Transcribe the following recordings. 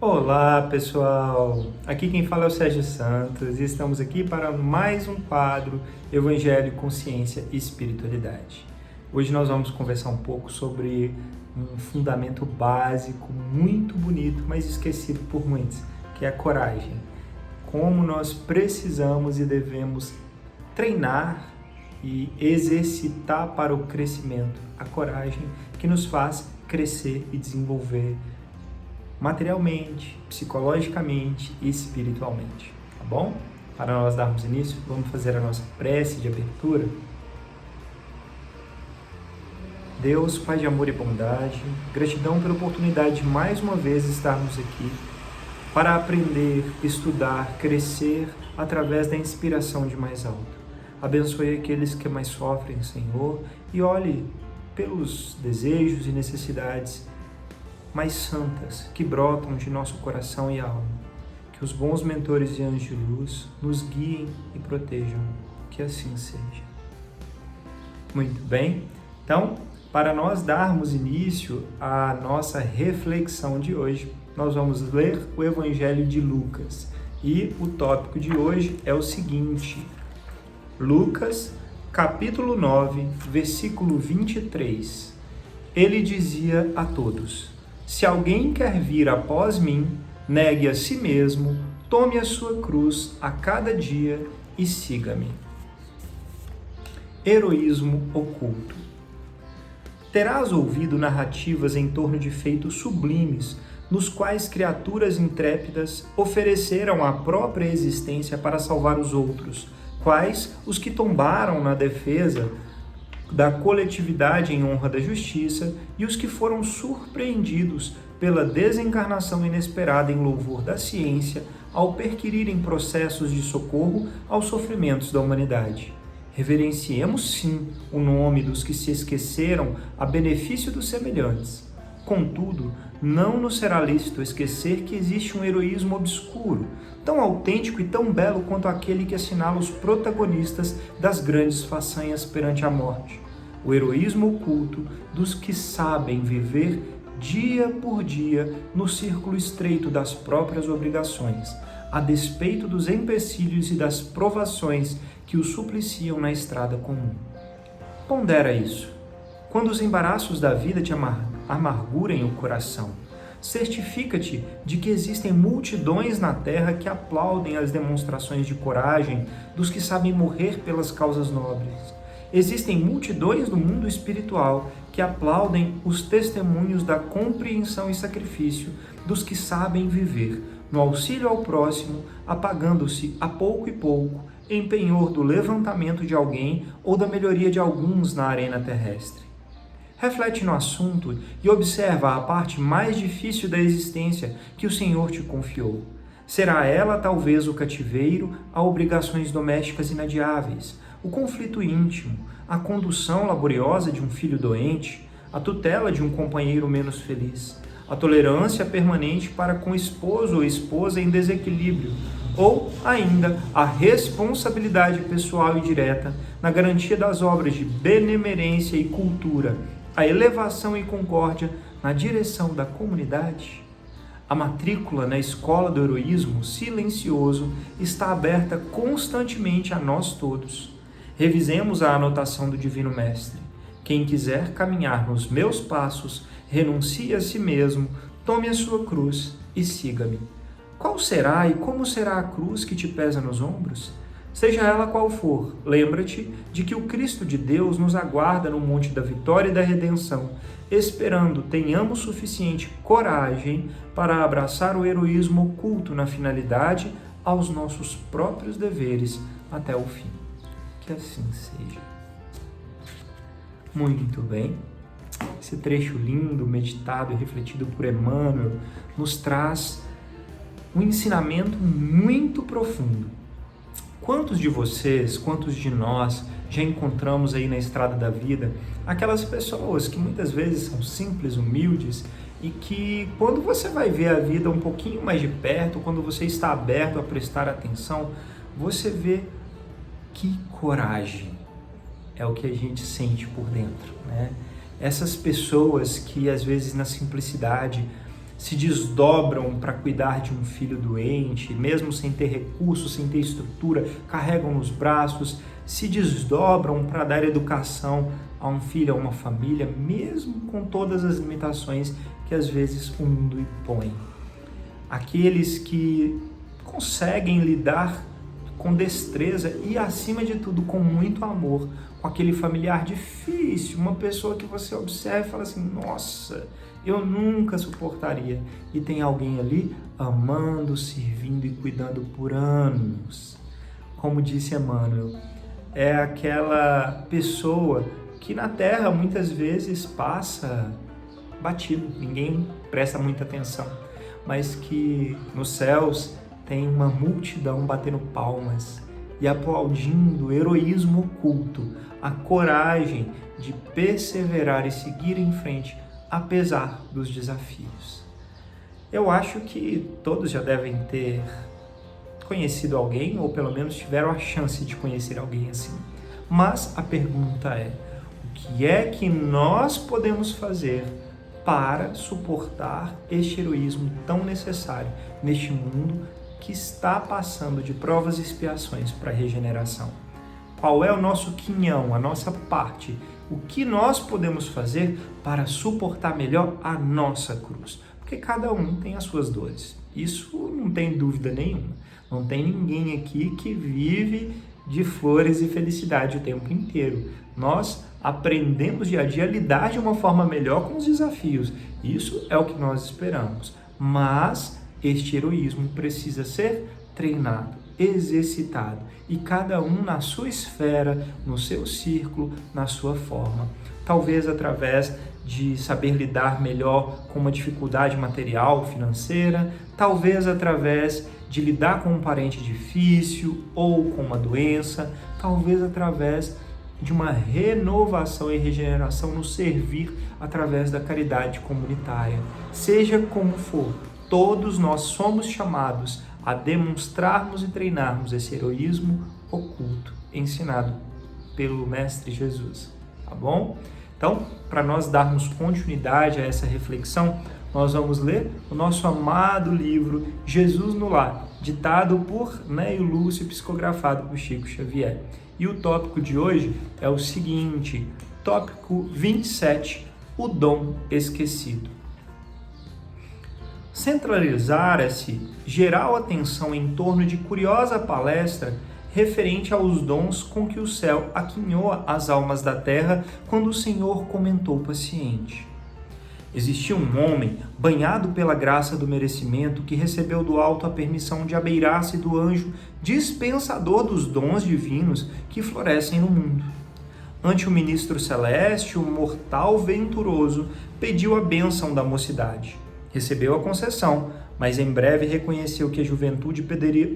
Olá, pessoal! Aqui quem fala é o Sérgio Santos e estamos aqui para mais um quadro Evangelho, Consciência e Espiritualidade. Hoje nós vamos conversar um pouco sobre um fundamento básico muito bonito, mas esquecido por muitos, que é a coragem. Como nós precisamos e devemos treinar e exercitar para o crescimento a coragem que nos faz crescer e desenvolver materialmente, psicologicamente e espiritualmente, tá bom? Para nós darmos início, vamos fazer a nossa prece de abertura. Deus, Pai de amor e bondade, gratidão pela oportunidade de mais uma vez estarmos aqui para aprender, estudar, crescer através da inspiração de mais alto. Abençoe aqueles que mais sofrem, Senhor, e olhe pelos desejos e necessidades mais santas que brotam de nosso coração e alma. Que os bons mentores e anjos de luz nos guiem e protejam. Que assim seja. Muito bem. Então, para nós darmos início à nossa reflexão de hoje, nós vamos ler o Evangelho de Lucas. E o tópico de hoje é o seguinte: Lucas, capítulo 9, versículo 23. Ele dizia a todos: se alguém quer vir após mim, negue a si mesmo, tome a sua cruz a cada dia e siga-me. Heroísmo oculto. Terás ouvido narrativas em torno de feitos sublimes, nos quais criaturas intrépidas ofereceram a própria existência para salvar os outros, quais os que tombaram na defesa da coletividade em honra da justiça e os que foram surpreendidos pela desencarnação inesperada em louvor da ciência ao perquirirem processos de socorro aos sofrimentos da humanidade. Reverenciemos sim o nome dos que se esqueceram a benefício dos semelhantes. Contudo, não nos será lícito esquecer que existe um heroísmo obscuro, tão autêntico e tão belo quanto aquele que assinala os protagonistas das grandes façanhas perante a morte. O heroísmo oculto dos que sabem viver dia por dia no círculo estreito das próprias obrigações, a despeito dos empecilhos e das provações que os supliciam na estrada comum. Pondera isso. Quando os embaraços da vida te amargurem o coração, certifica-te de que existem multidões na terra que aplaudem as demonstrações de coragem dos que sabem morrer pelas causas nobres. Existem multidões no mundo espiritual que aplaudem os testemunhos da compreensão e sacrifício dos que sabem viver, no auxílio ao próximo, apagando-se a pouco e pouco, em penhor do levantamento de alguém ou da melhoria de alguns na arena terrestre. Reflete no assunto e observa a parte mais difícil da existência que o Senhor te confiou. Será ela talvez o cativeiro a obrigações domésticas inadiáveis, o conflito íntimo, a condução laboriosa de um filho doente, a tutela de um companheiro menos feliz, a tolerância permanente para com esposo ou esposa em desequilíbrio, ou ainda a responsabilidade pessoal e direta na garantia das obras de benemerência e cultura, a elevação e concórdia na direção da comunidade? A matrícula na escola do heroísmo silencioso está aberta constantemente a nós todos. Revisemos a anotação do Divino Mestre. Quem quiser caminhar nos meus passos, renuncie a si mesmo, tome a sua cruz e siga-me. Qual será e como será a cruz que te pesa nos ombros? Seja ela qual for, lembra-te de que o Cristo de Deus nos aguarda no monte da vitória e da redenção, esperando tenhamos suficiente coragem para abraçar o heroísmo oculto na finalidade aos nossos próprios deveres até o fim. Que assim seja. Muito bem. Esse trecho lindo, meditado e refletido por Emmanuel nos traz um ensinamento muito profundo. Quantos de vocês, quantos de nós já encontramos aí na estrada da vida aquelas pessoas que muitas vezes são simples, humildes e que quando você vai ver a vida um pouquinho mais de perto, quando você está aberto a prestar atenção, você vê que coragem é o que a gente sente por dentro, né? Essas pessoas que às vezes na simplicidade se desdobram para cuidar de um filho doente, mesmo sem ter recursos, sem ter estrutura, carregam nos braços, se desdobram para dar educação a um filho, a uma família, mesmo com todas as limitações que às vezes o mundo impõe. Aqueles que conseguem lidar com destreza e, acima de tudo, com muito amor, com aquele familiar difícil, uma pessoa que você observa e fala assim, nossa, eu nunca suportaria. E tem alguém ali amando, servindo e cuidando por anos. Como disse Emmanuel, é aquela pessoa que na Terra muitas vezes passa batido, ninguém presta muita atenção, mas que nos céus tem uma multidão batendo palmas e aplaudindo o heroísmo oculto, a coragem de perseverar e seguir em frente, apesar dos desafios. Eu acho que todos já devem ter conhecido alguém, ou pelo menos tiveram a chance de conhecer alguém assim. Mas a pergunta é, o que é que nós podemos fazer para suportar este heroísmo tão necessário neste mundo que está passando de provas e expiações para a regeneração? Qual é o nosso quinhão, a nossa parte? O que nós podemos fazer para suportar melhor a nossa cruz? Porque cada um tem as suas dores. Isso não tem dúvida nenhuma. Não tem ninguém aqui que vive de flores e felicidade o tempo inteiro. Nós aprendemos dia a dia a lidar de uma forma melhor com os desafios. Isso é o que nós esperamos. Mas este heroísmo precisa ser treinado, exercitado, e cada um na sua esfera, no seu círculo, na sua forma. Talvez através de saber lidar melhor com uma dificuldade material, financeira, talvez através de lidar com um parente difícil ou com uma doença, talvez através de uma renovação e regeneração no servir através da caridade comunitária. Seja como for, todos nós somos chamados a demonstrarmos e treinarmos esse heroísmo oculto ensinado pelo Mestre Jesus, tá bom? Então, para nós darmos continuidade a essa reflexão, nós vamos ler o nosso amado livro Jesus no Lar, ditado por Neio Lúcio e psicografado por Chico Xavier. E o tópico de hoje é o seguinte, tópico 27, o dom esquecido. Centralizara-se geral atenção em torno de curiosa palestra referente aos dons com que o céu aquinhou as almas da terra, quando o Senhor comentou paciente. Existia um homem, banhado pela graça do merecimento, que recebeu do alto a permissão de abeirar-se do anjo dispensador dos dons divinos que florescem no mundo. Ante o ministro celeste, o mortal venturoso pediu a bênção da mocidade. Recebeu a concessão, mas em breve reconheceu que a juventude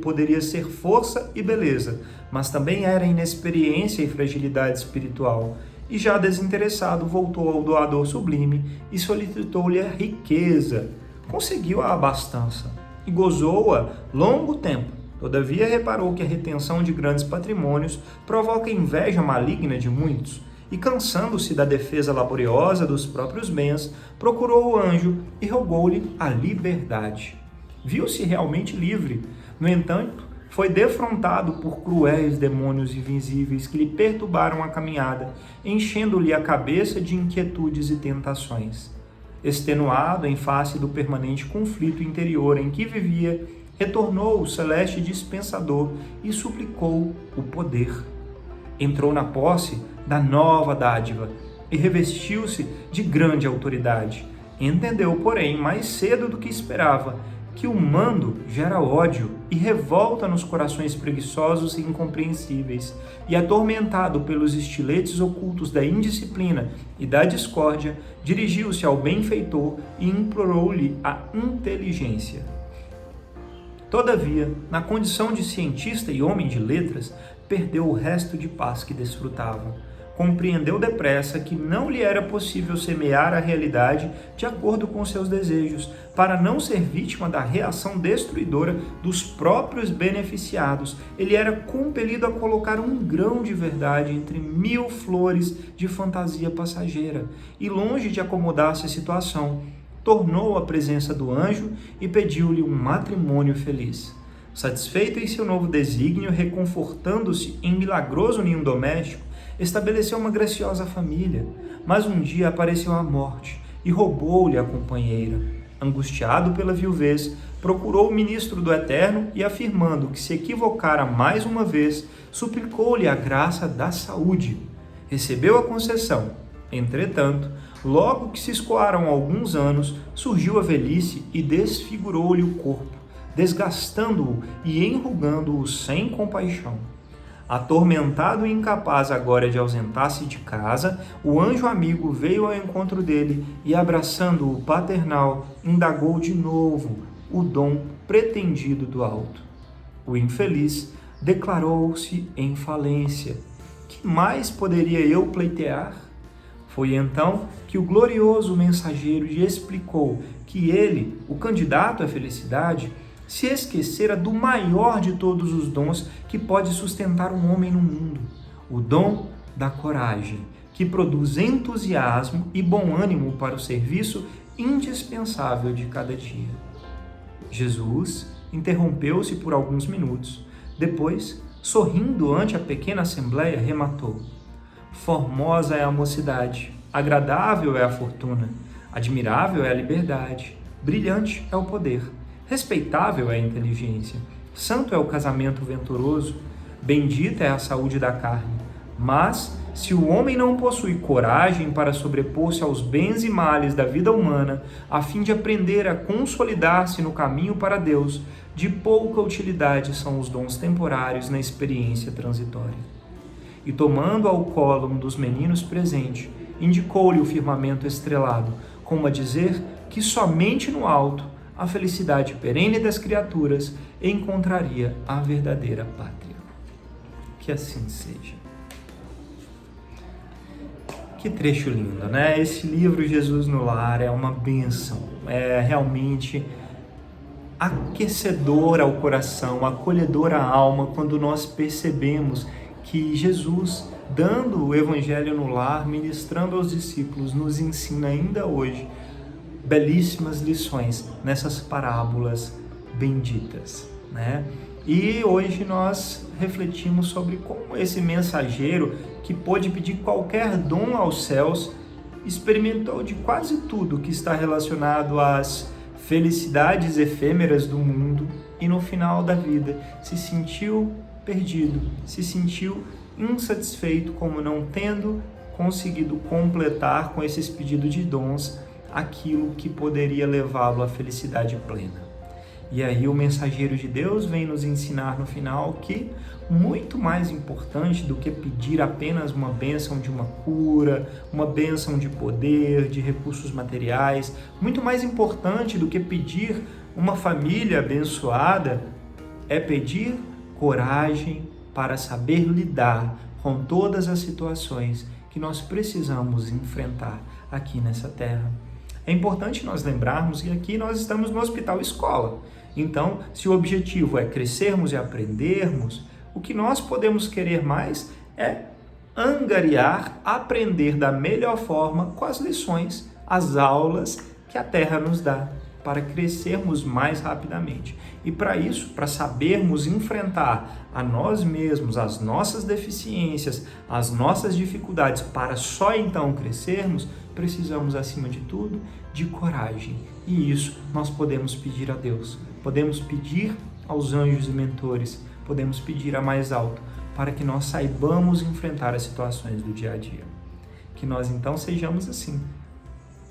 poderia ser força e beleza, mas também era inexperiência e fragilidade espiritual. E já desinteressado, voltou ao doador sublime e solicitou-lhe a riqueza. Conseguiu a abastança e gozou-a longo tempo. Todavia reparou que a retenção de grandes patrimônios provoca inveja maligna de muitos, e cansando-se da defesa laboriosa dos próprios bens, procurou o anjo e rogou-lhe a liberdade. Viu-se realmente livre. No entanto, foi defrontado por cruéis demônios invisíveis que lhe perturbaram a caminhada, enchendo-lhe a cabeça de inquietudes e tentações. Extenuado em face do permanente conflito interior em que vivia, retornou o celeste dispensador e suplicou o poder. Entrou na posse da nova dádiva e revestiu-se de grande autoridade. Entendeu, porém, mais cedo do que esperava, que o mando gera ódio e revolta nos corações preguiçosos e incompreensíveis, e atormentado pelos estiletes ocultos da indisciplina e da discórdia, dirigiu-se ao benfeitor e implorou-lhe a inteligência. Todavia, na condição de cientista e homem de letras, perdeu o resto de paz que desfrutava. Compreendeu depressa que não lhe era possível semear a realidade de acordo com seus desejos, para não ser vítima da reação destruidora dos próprios beneficiados. Ele era compelido a colocar um grão de verdade entre 1000 flores de fantasia passageira, e longe de acomodar-se à situação, tornou à presença do anjo e pediu-lhe um matrimônio feliz. Satisfeito em seu novo desígnio, reconfortando-se em milagroso ninho doméstico, estabeleceu uma graciosa família. Mas um dia apareceu a morte e roubou-lhe a companheira. Angustiado pela viuvez, procurou o ministro do Eterno e, afirmando que se equivocara mais uma vez, suplicou-lhe a graça da saúde. Recebeu a concessão. Entretanto, logo que se escoaram alguns anos, surgiu a velhice e desfigurou-lhe o corpo, desgastando-o e enrugando-o sem compaixão. Atormentado e incapaz agora de ausentar-se de casa, o anjo amigo veio ao encontro dele e, abraçando-o paternal, indagou de novo o dom pretendido do alto. O infeliz declarou-se em falência. Que mais poderia eu pleitear? Foi então que o glorioso mensageiro lhe explicou que ele, o candidato à felicidade, se esquecera do maior de todos os dons que pode sustentar um homem no mundo, o dom da coragem, que produz entusiasmo e bom ânimo para o serviço indispensável de cada dia. Jesus interrompeu-se por alguns minutos. Depois, sorrindo ante a pequena assembleia, rematou: Formosa é a mocidade, agradável é a fortuna, admirável é a liberdade, brilhante é o poder, respeitável é a inteligência, santo é o casamento venturoso, bendita é a saúde da carne. Mas, se o homem não possui coragem para sobrepor-se aos bens e males da vida humana, a fim de aprender a consolidar-se no caminho para Deus, de pouca utilidade são os dons temporários na experiência transitória. E tomando ao colo um dos meninos presente, indicou-lhe o firmamento estrelado, como a dizer que somente no alto a felicidade perene das criaturas encontraria a verdadeira pátria. Que assim seja. Que trecho lindo, né? Esse livro, Jesus no Lar, é uma bênção, é realmente aquecedor ao coração, acolhedor à alma, quando nós percebemos que Jesus, dando o Evangelho no lar, ministrando aos discípulos, nos ensina ainda hoje belíssimas lições nessas parábolas benditas, né? E hoje nós refletimos sobre como esse mensageiro, que pôde pedir qualquer dom aos céus, experimentou de quase tudo que está relacionado às felicidades efêmeras do mundo e no final da vida se sentiu perdido, se sentiu insatisfeito, como não tendo conseguido completar com esses pedidos de dons aquilo que poderia levá-lo à felicidade plena. E aí o mensageiro de Deus vem nos ensinar no final que muito mais importante do que pedir apenas uma bênção de uma cura, uma bênção de poder, de recursos materiais, muito mais importante do que pedir uma família abençoada, é pedir coragem para saber lidar com todas as situações que nós precisamos enfrentar aqui nessa terra. É importante nós lembrarmos que aqui nós estamos no hospital escola. Então, se o objetivo é crescermos e aprendermos, o que nós podemos querer mais é angariar, aprender da melhor forma com as lições, as aulas que a Terra nos dá, para crescermos mais rapidamente. E para isso, para sabermos enfrentar a nós mesmos, as nossas deficiências, as nossas dificuldades, para só então crescermos, precisamos, acima de tudo, de coragem. E isso nós podemos pedir a Deus, podemos pedir aos anjos e mentores, podemos pedir a mais alto, para que nós saibamos enfrentar as situações do dia a dia. Que nós então sejamos assim,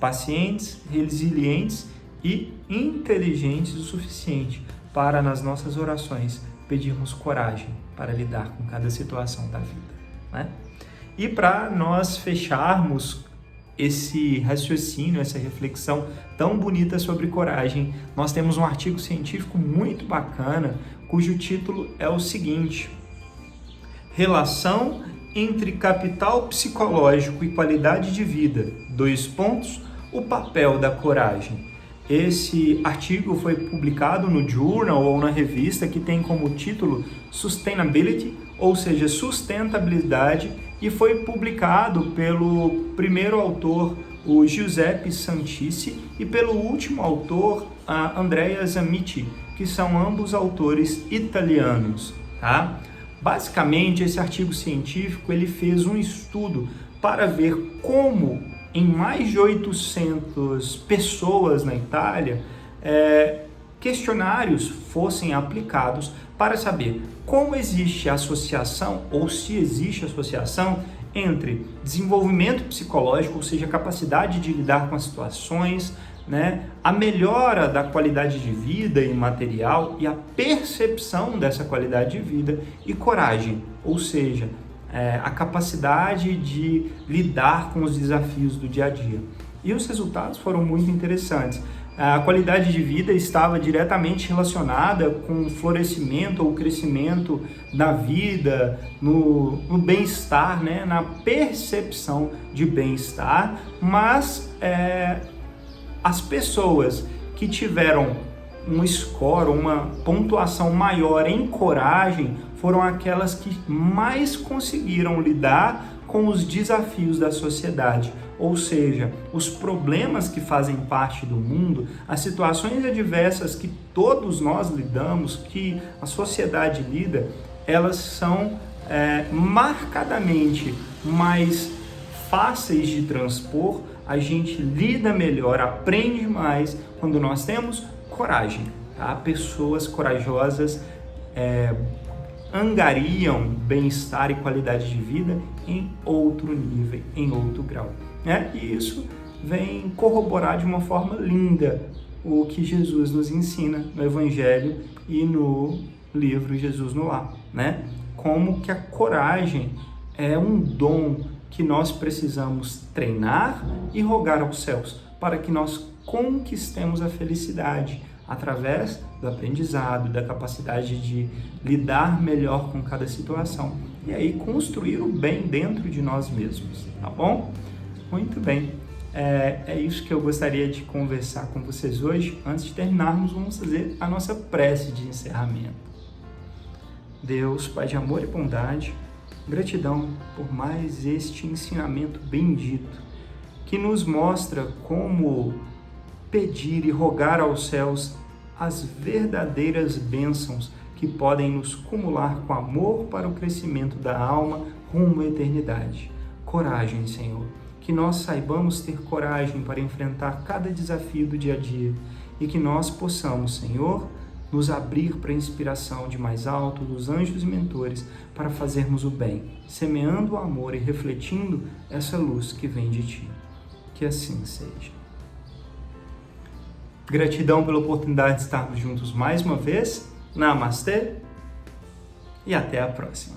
pacientes, resilientes e inteligentes o suficiente para, nas nossas orações, pedirmos coragem para lidar com cada situação da vida, né? E para nós fecharmos esse raciocínio, essa reflexão tão bonita sobre coragem, nós temos um artigo científico muito bacana, cujo título é o seguinte: Relação entre capital psicológico e qualidade de vida, : o papel da coragem. Esse artigo foi publicado no Journal ou na revista que tem como título Sustainability, ou seja, sustentabilidade, e foi publicado pelo primeiro autor, o Giuseppe Santici, e pelo último autor, a Andrea Zamitti, que são ambos autores italianos, tá? Basicamente, esse artigo científico ele fez um estudo para ver como em mais de 800 pessoas na Itália, questionários fossem aplicados para saber como existe associação ou se existe associação entre desenvolvimento psicológico, ou seja, a capacidade de lidar com as situações, a melhora da qualidade de vida e material e a percepção dessa qualidade de vida e coragem, ou seja, a capacidade de lidar com os desafios do dia a dia. E os resultados foram muito interessantes. A qualidade de vida estava diretamente relacionada com o florescimento ou crescimento da vida, no bem-estar, na percepção de bem-estar, mas as pessoas que tiveram um score, uma pontuação maior em coragem, foram aquelas que mais conseguiram lidar com os desafios da sociedade, ou seja, os problemas que fazem parte do mundo, as situações adversas que todos nós lidamos, que a sociedade lida, elas são marcadamente mais fáceis de transpor, a gente lida melhor, aprende mais quando nós temos coragem, tá? Pessoas corajosas angariam bem-estar e qualidade de vida em outro nível, em outro grau, E isso vem corroborar de uma forma linda o que Jesus nos ensina no Evangelho e no livro Jesus no Lar, Como que a coragem é um dom que nós precisamos treinar e rogar aos céus para que nós conquistemos a felicidade através do aprendizado, da capacidade de lidar melhor com cada situação e aí construir o bem dentro de nós mesmos, tá bom? Muito bem, é isso que eu gostaria de conversar com vocês hoje. Antes de terminarmos, vamos fazer a nossa prece de encerramento. Deus, Pai de amor e bondade, gratidão por mais este ensinamento bendito que nos mostra como pedir e rogar aos céus as verdadeiras bênçãos que podem nos cumular com amor para o crescimento da alma rumo à eternidade. Coragem, Senhor, que nós saibamos ter coragem para enfrentar cada desafio do dia a dia e que nós possamos, Senhor, nos abrir para a inspiração de mais alto, dos anjos e mentores, para fazermos o bem, semeando o amor e refletindo essa luz que vem de Ti. Que assim seja. Gratidão pela oportunidade de estarmos juntos mais uma vez. Namastê e até a próxima.